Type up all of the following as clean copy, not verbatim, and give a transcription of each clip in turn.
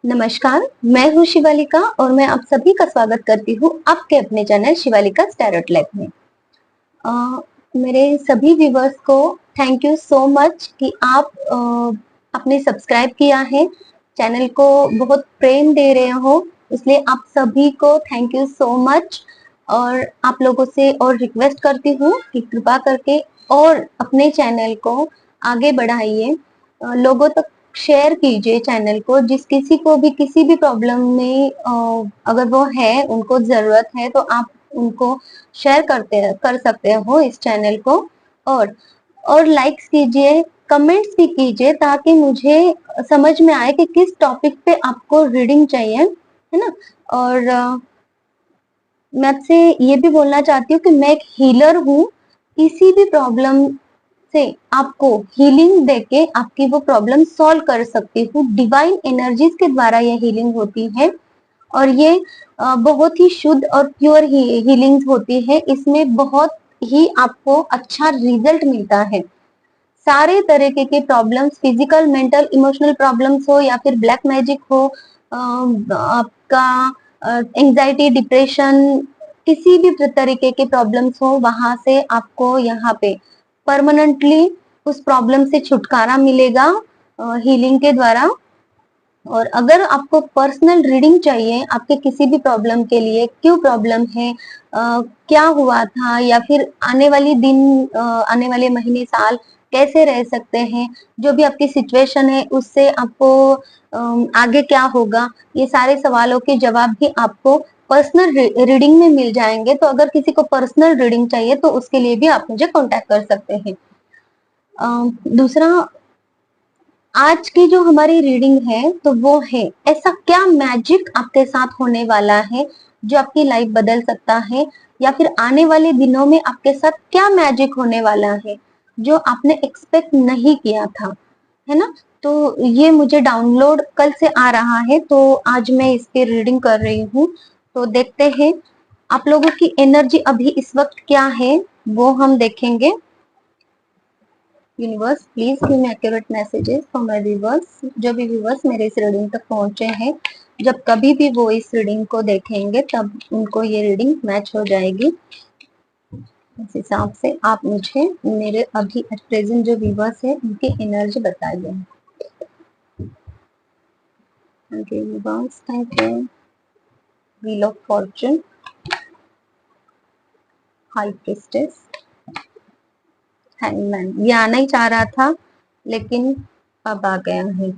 नमस्कार, मैं हूँ शिवालिका और मैं आप सभी का स्वागत करती हूँ आपके अपने चैनल शिवालिका टैरोट लाइफ में। अ, मेरे सभी व्यूवर्स को थैंक यू सो मच कि आप आपने सब्सक्राइब किया है, चैनल को बहुत प्रेम दे रहे हो, इसलिए आप सभी को थैंक यू सो मच। और आप लोगों से और रिक्वेस्ट करती हूँ कि कृपा करके और अपने चैनल को आगे बढ़ाइए, लोगों तक शेयर कीजिए चैनल को। जिस किसी को भी किसी भी प्रॉब्लम में अगर वो है, उनको जरूरत है, तो आप उनको शेयर कर सकते हो इस चैनल को। और और लाइक्स कीजिए, कमेंट्स भी कीजिए, ताकि मुझे समझ में आए कि किस टॉपिक पे आपको रीडिंग चाहिए, है ना। और मैं आपसे ये भी बोलना चाहती हूँ कि मैं एक हीलर हूँ। किसी भी प्रॉब्लम से आपको हीलिंग देके आपकी वो प्रॉब्लम सॉल्व कर सकती हूँ। डिवाइन एनर्जीज के द्वारा ये हीलिंग होती है और ये बहुत ही शुद्ध और प्योर हीलिंग्स होती है। इसमें बहुत ही आपको अच्छा रिजल्ट मिलता है। सारे तरीके के problems, physical, mental, emotional problems हो या फिर ब्लैक मैजिक हो, आपका एंजाइटी, डिप्रेशन, किसी भी तरीके के प्रॉब्लम्स हो, वहां से आपको यहाँ पे परमानेंटली उस प्रॉब्लम से छुटकारा मिलेगा हीलिंग के द्वारा। और अगर आपको पर्सनल रीडिंग चाहिए आपके किसी भी प्रॉब्लम के लिए, क्यों प्रॉब्लम है, क्या हुआ था, या फिर आने वाली दिन, आने वाले महीने, साल कैसे रह सकते हैं, जो भी आपकी सिचुएशन है उससे आपको आगे क्या होगा, ये सारे सवालों के जवाब भी आपको पर्सनल रीडिंग में मिल जाएंगे। तो अगर किसी को पर्सनल रीडिंग चाहिए तो उसके लिए भी आप मुझे कांटेक्ट कर सकते हैं। दूसरा, आज की जो हमारी रीडिंग है तो वो है, ऐसा क्या मैजिक आपके साथ होने वाला है जो आपकी लाइफ बदल सकता है, या फिर आने वाले दिनों में आपके साथ क्या मैजिक होने वाला है जो आपने एक्सपेक्ट नहीं किया था, है ना। तो ये मुझे डाउनलोड कल से आ रहा है, तो आज मैं इसकी रीडिंग कर रही हूँ। तो देखते हैं आप लोगों की एनर्जी अभी इस वक्त क्या है, वो हम देखेंगे। Universe please give me accurate messages for my viewers. जो भी व्यूवर्स मेरे इस रीडिंग तक पहुंचे हैं, जब कभी भी वो इस रीडिंग को देखेंगे तब उनको ये रीडिंग मैच हो जाएगी। इस हिसाब से आप मुझे मेरे अभी एट प्रेजेंट जो व्यूवर्स है उनकी एनर्जी बताइए। Thank you. Wheel of Fortune, high priestess, hangman. ये आना ही चाह रहा था लेकिन अब आ गया है।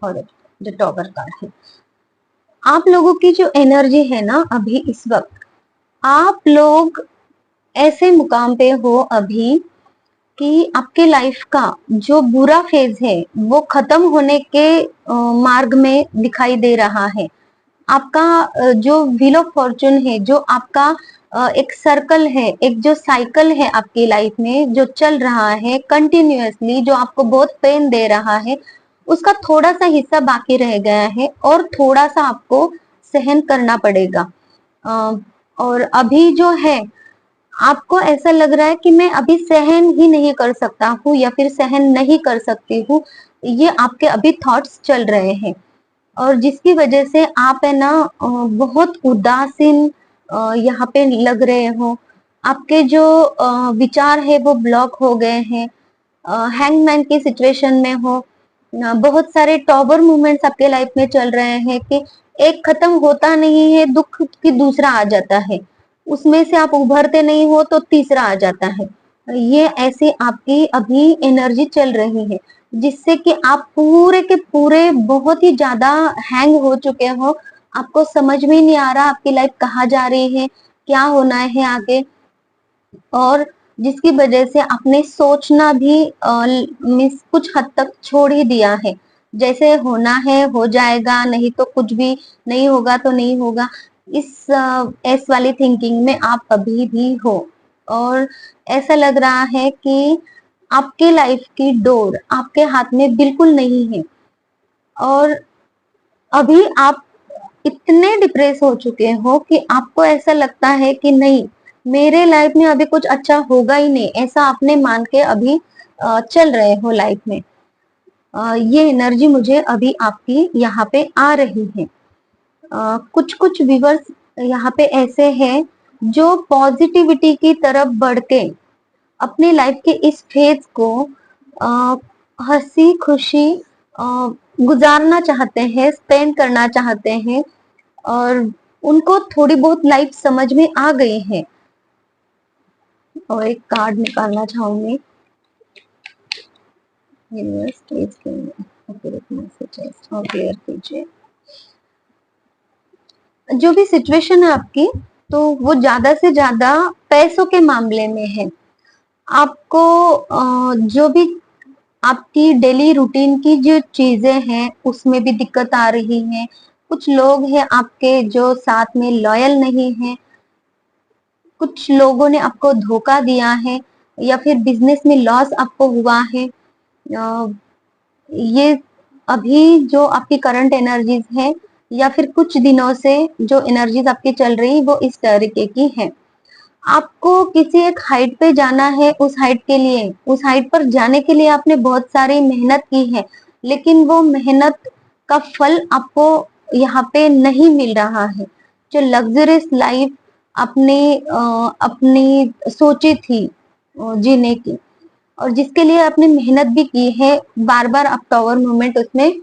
और जो टॉवर कार्ड है, आप लोगों की जो एनर्जी है ना अभी इस वक्त, आप लोग ऐसे मुकाम पे हो अभी कि आपके लाइफ का जो बुरा फेज है वो खत्म होने के मार्ग में दिखाई दे रहा है। आपका जो व्हील ऑफ फॉर्चून है, जो आपका एक सर्कल है, एक जो साइकिल है आपकी लाइफ में जो चल रहा है कंटिन्यूअसली, जो आपको बहुत पेन दे रहा है, उसका थोड़ा सा हिस्सा बाकी रह गया है और थोड़ा सा आपको सहन करना पड़ेगा। अ, और अभी जो है आपको ऐसा लग रहा है कि मैं अभी सहन ही नहीं कर सकता हूँ या फिर सहन नहीं कर सकती हूँ, ये आपके अभी थॉट्स चल रहे हैं। और जिसकी वजह से आप है ना बहुत उदासीन यहाँ पे लग रहे हो। आपके जो विचार है वो ब्लॉक हो गए हैं, हैंगमैन की सिचुएशन में हो। बहुत सारे टॉवर मूवमेंट्स आपके लाइफ में चल रहे हैं कि एक खत्म होता नहीं है दुख की दूसरा आ जाता है, उसमें से आप उभरते नहीं हो तो तीसरा आ जाता है। ये ऐसे आपकी अभी एनर्जी चल रही है, जिससे कि आप पूरे के पूरे बहुत ही ज्यादा हैंग हो चुके हो। आपको समझ में ही नहीं आ रहा आपकी लाइफ कहाँ जा रही है, क्या होना है आगे। और जिसकी वजह से आपने सोचना भी मिस कुछ हद तक छोड़ ही दिया है। जैसे होना है हो जाएगा, नहीं तो कुछ भी नहीं होगा तो नहीं होगा, इस एस वाली थिंकिंग में आप अभी भी हो। और ऐसा लग रहा है कि आपके लाइफ की डोर आपके हाथ में बिल्कुल नहीं है। और अभी आप इतने डिप्रेस हो चुके हो कि आपको ऐसा लगता है कि नहीं, मेरे लाइफ में अभी कुछ अच्छा होगा ही नहीं, ऐसा आपने मान के अभी चल रहे हो लाइफ में। ये एनर्जी मुझे अभी आपकी यहाँ पे आ रही है। कुछ कुछ व्यूवर्स यहाँ पे ऐसे हैं जो पॉजिटिविटी की तरफ बढ़ के अपनी लाइफ के इस फेज को अ, हंसी खुशी गुजारना चाहते हैं, स्पेंड करना चाहते हैं, और उनको थोड़ी बहुत लाइफ समझ में आ गई है। और एक कार्ड निकालना चाहूंगी। यूनिवर्स प्लीज मैसेजेस और क्लियर कीजिए। जो भी सिचुएशन है आपकी, तो वो ज्यादा से ज्यादा पैसों के मामले में है। आपको जो भी आपकी डेली रूटीन की जो चीजें हैं उसमें भी दिक्कत आ रही है। कुछ लोग हैं आपके जो साथ में लॉयल नहीं है। कुछ लोगों ने आपको धोखा दिया है, या फिर बिजनेस में लॉस आपको हुआ है। ये अभी जो आपकी करंट एनर्जीज है, या फिर कुछ दिनों से जो एनर्जीज आपकी चल रही वो इस तरीके की है। आपको किसी एक हाइट पे जाना है। उस हाइट के लिए, उस हाइट पर जाने के लिए आपने बहुत सारी मेहनत की है, लेकिन वो मेहनत का फल आपको यहाँ पे नहीं मिल रहा है। जो लग्जरियस लाइफ आपने अपनी सोची थी जीने की, और जिसके लिए आपने मेहनत भी की है, बार बार आप टावर मूवमेंट उसमें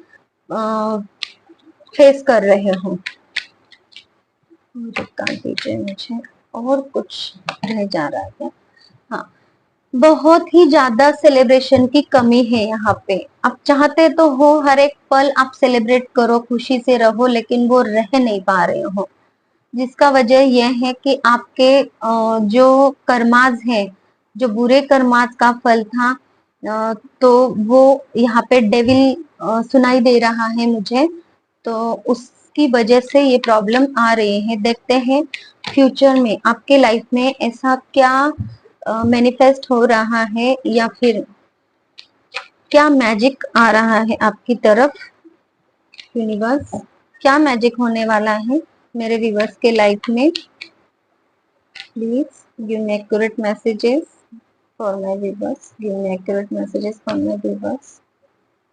फेस कर रहे हो। मुझे और कुछ रह जा रहा है क्या? हाँ, बहुत ही ज्यादा सेलिब्रेशन की कमी है यहाँ पे। आप चाहते तो हो हर एक पल आप सेलिब्रेट करो, खुशी से रहो, लेकिन वो रह नहीं पा रहे हो। जिसका वजह यह है कि आपके जो कर्माज है, जो बुरे कर्माज का फल था, तो वो यहाँ पे डेविल सुनाई दे रहा है मुझे। तो उसकी वजह से ये प्रॉब्लम आ रही है। देखते हैं फ्यूचर में आपके लाइफ में ऐसा क्या मैनिफेस्ट हो रहा है, या फिर क्या मैजिक आ रहा है आपकी तरफ। यूनिवर्स, क्या मैजिक होने वाला है मेरे व्यूवर्स के लाइफ में? Please give me accurate messages for my viewers. Give me accurate messages for my viewers.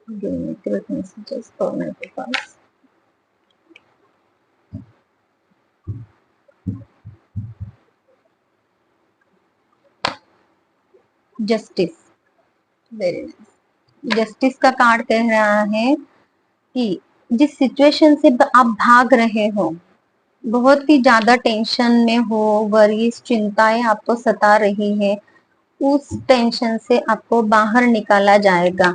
Give me accurate messages for my viewers. Justice, very nice. Justice का कार्ड कह रहा है कि जिस सिचुएशन से आप भाग रहे हो, बहुत ही ज्यादा टेंशन में हो, वरीज चिंताएं आपको सता रही है, उस टेंशन से आपको बाहर निकाला जाएगा।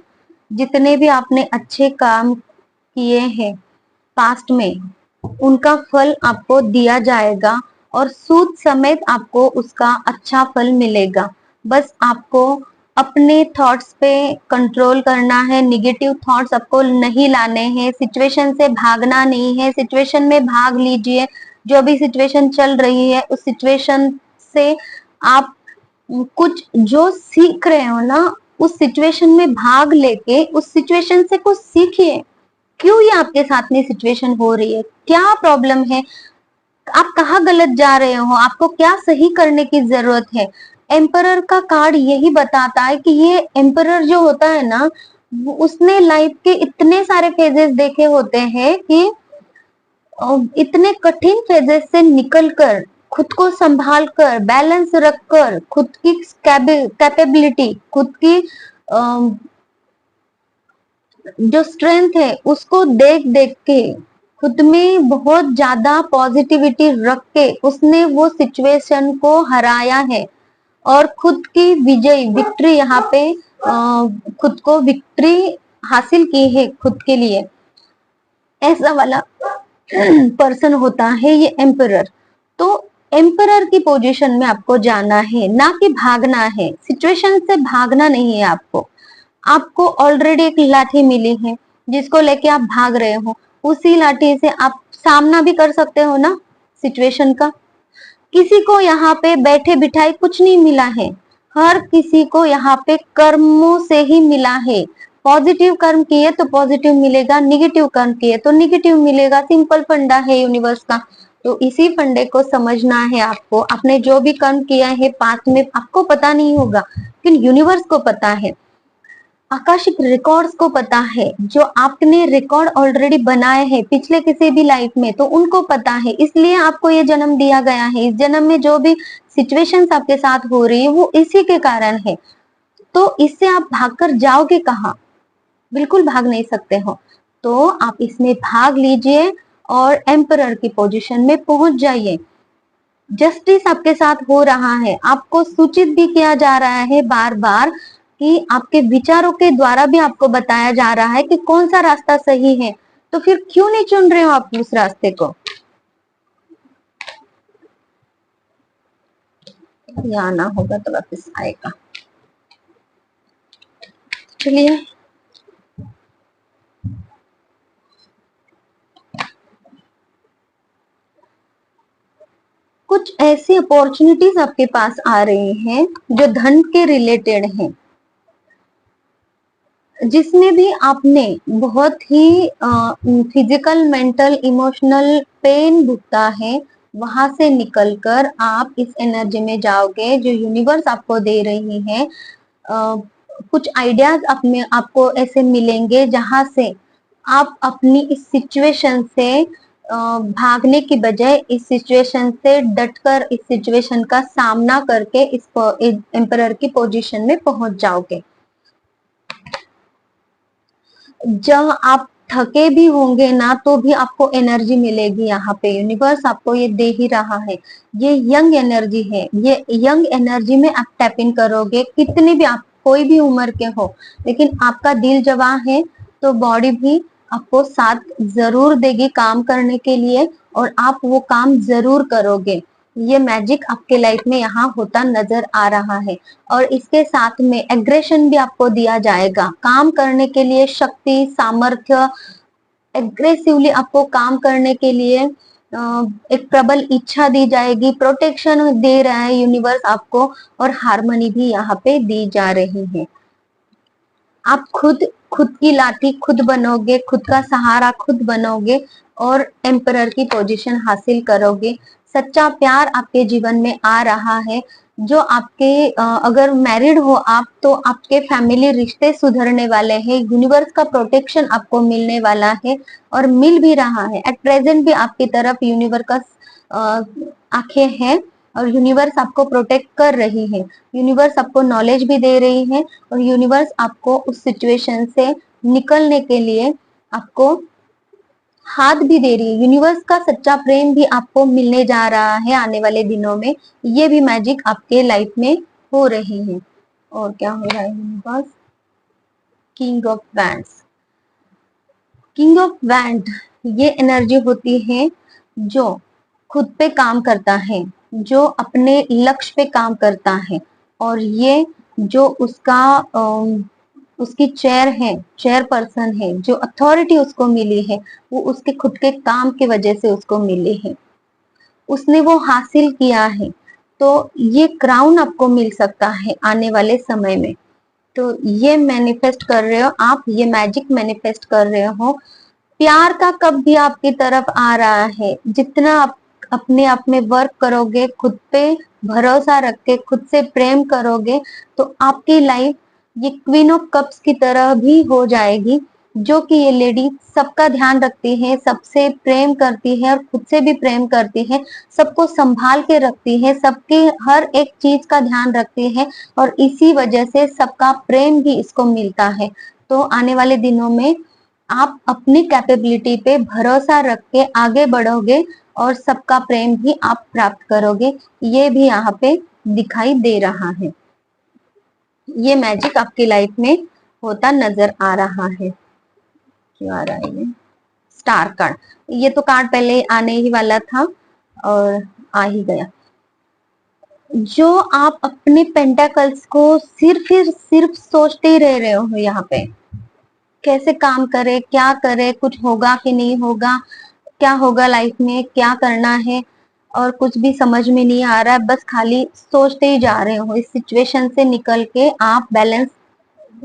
जितने भी आपने अच्छे काम किए हैं पास्ट में, उनका फल आपको दिया जाएगा, और सूद समेत आपको उसका अच्छा फल मिलेगा। बस आपको अपने थॉट्स पे कंट्रोल करना है। निगेटिव थॉट्स आपको नहीं लाने हैं। सिचुएशन से भागना नहीं है। सिचुएशन में भाग लीजिए। जो भी सिचुएशन चल रही है उस सिचुएशन से आप कुछ जो सीख रहे हो ना, उस सिचुएशन में भाग लेके उस सिचुएशन से कुछ सीखिए। क्यों ये आपके साथ में सिचुएशन हो रही है, क्या प्रॉब्लम है, आप कहाँ गलत जा रहे हो, आपको क्या सही करने की जरूरत है। एम्परर का कार्ड यही बताता है कि ये एम्परर जो होता है ना, उसने लाइफ के इतने सारे फेजेस देखे होते हैं कि इतने कठिन फेजेस से निकलकर, खुद को संभाल कर, बैलेंस रखकर, खुद की कैपेबिलिटी, खुद की जो स्ट्रेंथ है उसको देख देख के, खुद में बहुत ज्यादा पॉजिटिविटी रख के उसने वो सिचुएशन को हराया है, और खुद की विक्ट्री यहाँ पे खुद को विक्ट्री हासिल की है खुद के लिए। ऐसा वाला पर्सन होता है ये एम्परर। तो एम्परर की पोजीशन में आपको जाना है, ना कि भागना है। सिचुएशन से भागना नहीं है आपको। आपको ऑलरेडी एक लाठी मिली है जिसको लेके आप भाग रहे हो। उसी लाठी से आप सामना भी कर सकते हो ना सिचुएशन का। किसी को यहाँ पे बैठे बिठाए कुछ नहीं मिला है। हर किसी को यहाँ पे कर्मों से ही मिला है। पॉजिटिव कर्म किए तो पॉजिटिव मिलेगा, निगेटिव कर्म किए तो निगेटिव मिलेगा। सिंपल फंडा है यूनिवर्स का। तो इसी फंडे को समझना है आपको। आपने जो भी कर्म किया है पास्ट में, आपको पता नहीं होगा लेकिन यूनिवर्स को पता है। आकाशिक रिकॉर्ड्स को पता है, जो आपने रिकॉर्ड ऑलरेडी बनाए हैं पिछले किसी भी लाइफ में, तो उनको पता है, इसलिए आपको ये जन्म दिया गया है। इस जन्म में जो भी सिचुएशंस आपके साथ हो रही है वो इसी के कारण है। तो इससे आप भागकर जाओगे कहाँ? बिल्कुल भाग नहीं सकते हो। तो आप इसमें भाग लीजिए और एम्परर की पोजीशन में पहुंच जाइए। जस्टिस आपके साथ हो रहा है, आपको सूचित भी किया जा रहा है बार बार कि आपके विचारों के द्वारा भी आपको बताया जा रहा है कि कौन सा रास्ता सही है। तो फिर क्यों नहीं चुन रहे हो आप उस रास्ते को? ये आना होगा तो वापस आएगा। चलिए, कुछ ऐसी अपॉर्चुनिटीज आपके पास आ रही हैं जो धन के रिलेटेड हैं, जिसमें भी आपने बहुत ही फिजिकल, मेंटल, इमोशनल पेन भुगता है। वहां से निकलकर आप इस एनर्जी में जाओगे जो यूनिवर्स आपको दे रही है। कुछ आइडियाज अपने आपको ऐसे मिलेंगे जहां से आप अपनी इस सिचुएशन से भागने की बजाय इस सिचुएशन से डटकर इस सिचुएशन का सामना करके इस एम्परर की पोजीशन में पहुंच जाओगे। जब आप थके भी होंगे ना तो भी आपको एनर्जी मिलेगी। यहाँ पे यूनिवर्स आपको ये दे ही रहा है। ये यंग एनर्जी है, ये यंग एनर्जी में आप टैप इन करोगे। कितनी भी आप कोई भी उम्र के हो, लेकिन आपका दिल जवां है तो बॉडी भी आपको साथ जरूर देगी काम करने के लिए, और आप वो काम जरूर करोगे। ये मैजिक आपके लाइफ में यहाँ होता नजर आ रहा है। और इसके साथ में एग्रेशन भी आपको दिया जाएगा, काम करने के लिए शक्ति, सामर्थ्य, एग्रेसिवली आपको काम करने के लिए एक प्रबल इच्छा दी जाएगी। प्रोटेक्शन दे रहा है यूनिवर्स आपको, और हार्मनी भी यहाँ पे दी जा रही है। आप खुद खुद की लाठी खुद बनोगे, खुद का सहारा खुद बनोगे और एम्परर की पोजीशन हासिल करोगे। सच्चा प्यार आपके जीवन में आ रहा है। जो आपके अगर मैरिड हो आप, तो आपके फैमिली रिश्ते सुधरने वाले हैं। यूनिवर्स का प्रोटेक्शन आपको मिलने वाला है और मिल भी रहा है। एट प्रेजेंट भी आपकी तरफ यूनिवर्स का आंखें हैं और यूनिवर्स आपको प्रोटेक्ट कर रही है। यूनिवर्स आपको नॉलेज भी दे रही है और यूनिवर्स आपको उस सिचुएशन से निकलने के लिए आपको हाथ भी दे रही है। यूनिवर्स का सच्चा प्रेम भी आपको मिलने जा रहा है आने वाले दिनों में। ये भी मैजिक आपके लाइफ में हो रही है। और क्या हो रहा है universe? King of wands. King of wand ये एनर्जी होती है जो खुद पे काम करता है, जो अपने लक्ष्य पे काम करता है, और ये जो उसकी चेयर है, चेयर पर्सन है, जो अथॉरिटी उसको मिली है वो उसके खुद के काम की वजह से उसको मिली है। उसने वो हासिल किया है। तो ये क्राउन आपको मिल सकता है आने वाले समय में। तो ये मैनिफेस्ट कर रहे हो आप, ये मैजिक मैनिफेस्ट कर रहे हो। प्यार का कब भी आपकी तरफ आ रहा है। जितना आप अपने आप में वर्क करोगे, खुद पे भरोसा रख के खुद से प्रेम करोगे, तो आपकी लाइफ ये क्वीन ऑफ कप्स की तरह भी हो जाएगी। जो कि ये लेडी सबका ध्यान रखती है, सबसे प्रेम करती है और खुद से भी प्रेम करती है, सबको संभाल के रखती है, सबके हर एक चीज का ध्यान रखती है, और इसी वजह से सबका प्रेम भी इसको मिलता है। तो आने वाले दिनों में आप अपनी कैपेबिलिटी पे भरोसा रख के आगे बढ़ोगे और सबका प्रेम भी आप प्राप्त करोगे। ये भी यहाँ पे दिखाई दे रहा है। ये मैजिक आपकी लाइफ में होता नजर आ रहा है। क्यों आ रहा है ये? Star card. ये तो कार्ड पहले आने ही वाला था और आ ही गया। जो आप अपने पेंटाकल्स को सिर्फ सोचते ही रह रहे हो यहाँ पे, कैसे काम करे, क्या करे, कुछ होगा कि नहीं होगा, क्या होगा लाइफ में, क्या करना है, और कुछ भी समझ में नहीं आ रहा है। बस खाली सोचते ही जा रहे हो। इस सिचुएशन से निकल के आप बैलेंस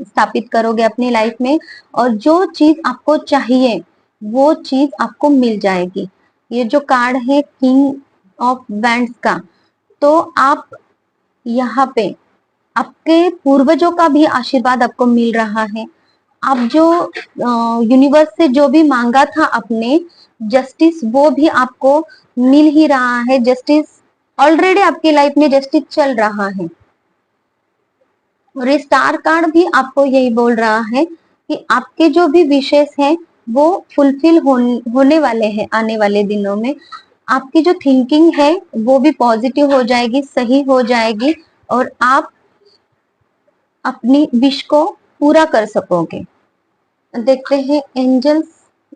स्थापित करोगे अपनी लाइफ में, और जो चीज आपको चाहिए वो चीज आपको मिल जाएगी। ये जो कार्ड है किंग ऑफ वैंड्स का, तो आप यहाँ पे आपके पूर्वजों का भी आशीर्वाद आपको मिल रहा है। आप जो यूनिवर्स से जो भी मांगा था आपने जस्टिस, वो भी आपको मिल ही रहा है। जस्टिस ऑलरेडी आपकी लाइफ में जस्टिस चल रहा है। और ये स्टार कार्ड भी आपको यही बोल रहा है कि आपके जो भी विशेष हैं वो फुलफिल होने वाले हैं आने वाले दिनों में। आपकी जो थिंकिंग है वो भी पॉजिटिव हो जाएगी, सही हो जाएगी, और आप अपनी विश को पूरा कर सकोगे। देखते हैं एंजल्स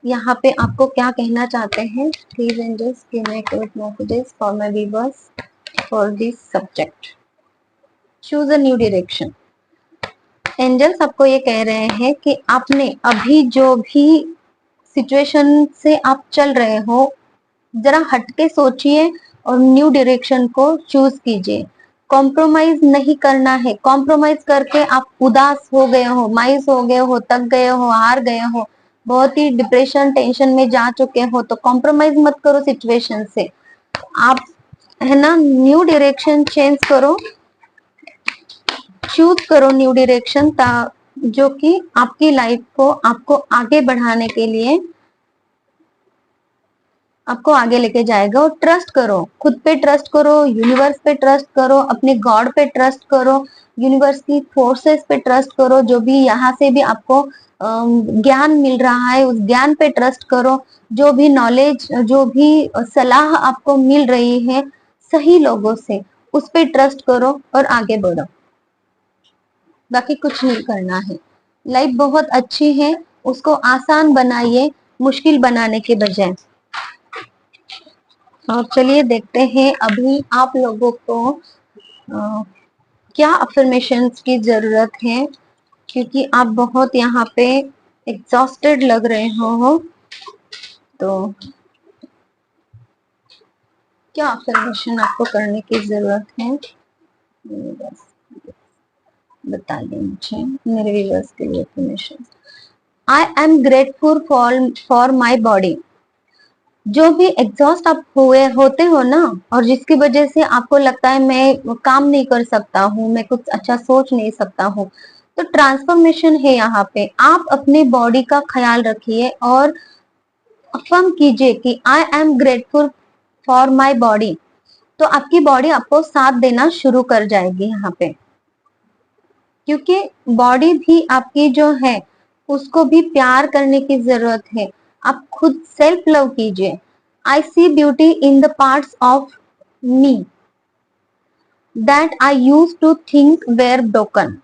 यहाँ पे आपको क्या कहना चाहते हैं। Please angels give me quick messages for my viewers for this subject. Choose a new direction. Angels आपको ये कह रहे हैं कि आपने अभी जो भी सिचुएशन से आप चल रहे हो, जरा हटके सोचिए और न्यू डायरेक्शन को चूज कीजिए। कॉम्प्रोमाइज नहीं करना है। कॉम्प्रोमाइज करके आप उदास हो गए हो, मायूस हो गए हो, थक गए हो, हार गए हो, बहुत ही डिप्रेशन टेंशन में जा चुके हो, तो कॉम्प्रोमाइज मत करो सिचुएशन से। आप है ना, न्यू डायरेक्शन चेंज करो, चूज करो न्यू डायरेक्शन, जो कि आपकी लाइफ को आपको आगे बढ़ाने के लिए आपको आगे लेके जाएगा। और ट्रस्ट करो, खुद पे ट्रस्ट करो, यूनिवर्स पे ट्रस्ट करो, अपने गॉड पे ट्रस्ट करो, यूनिवर्स की फोर्सेस पे ट्रस्ट करो। जो भी यहाँ से भी आपको ज्ञान मिल रहा है उस ज्ञान पे ट्रस्ट करो। जो भी नॉलेज, जो भी सलाह आपको मिल रही है सही लोगों से, उस पे ट्रस्ट करो और आगे बढ़ो। बाकी कुछ नहीं करना है। लाइफ बहुत अच्छी है, उसको आसान बनाइए मुश्किल बनाने के बजाय। और चलिए देखते हैं अभी आप लोगों को क्या अफर्मेशंस की जरूरत है, क्योंकि आप बहुत यहाँ पे एग्जॉस्टेड लग रहे हो। तो क्या अफर्मेशन आपको करने की जरूरत है, बस बताइए मुझे मेरे व्यूअर्स के लिए affirmation. I am grateful for my body. जो भी एग्जॉस्ट आप हुए होते हो ना, और जिसकी वजह से आपको लगता है मैं काम नहीं कर सकता हूँ, मैं कुछ अच्छा सोच नहीं सकता हूँ, तो ट्रांसफॉर्मेशन है यहाँ पे। आप अपने बॉडी का ख्याल रखिए और अफर्म कीजिए कि I am grateful for my body. तो आपकी बॉडी आपको साथ देना शुरू कर जाएगी यहाँ पे, क्योंकि बॉडी भी आपकी जो है उसको भी प्यार करने की जरूरत है। आप खुद सेल्फ लव कीजिए। I see beauty in the parts of me that I use to think were broken.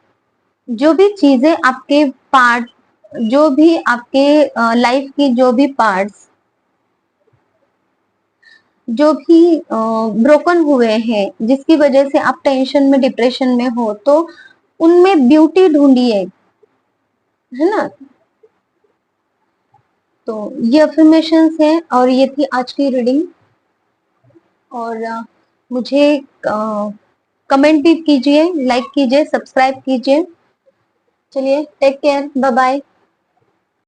जो भी चीजें आपके पार्ट, जो भी आपके लाइफ की जो भी पार्ट्स जो भी ब्रोकन हुए हैं, जिसकी वजह से आप टेंशन में डिप्रेशन में हो, तो उनमें ब्यूटी ढूंढिए, है ना। तो ये अफर्मेशंस है और ये थी आज की रीडिंग। और मुझे कमेंट भी कीजिए, लाइक कीजिए, सब्सक्राइब कीजिए। चलिए टेक केयर, बाय बाय।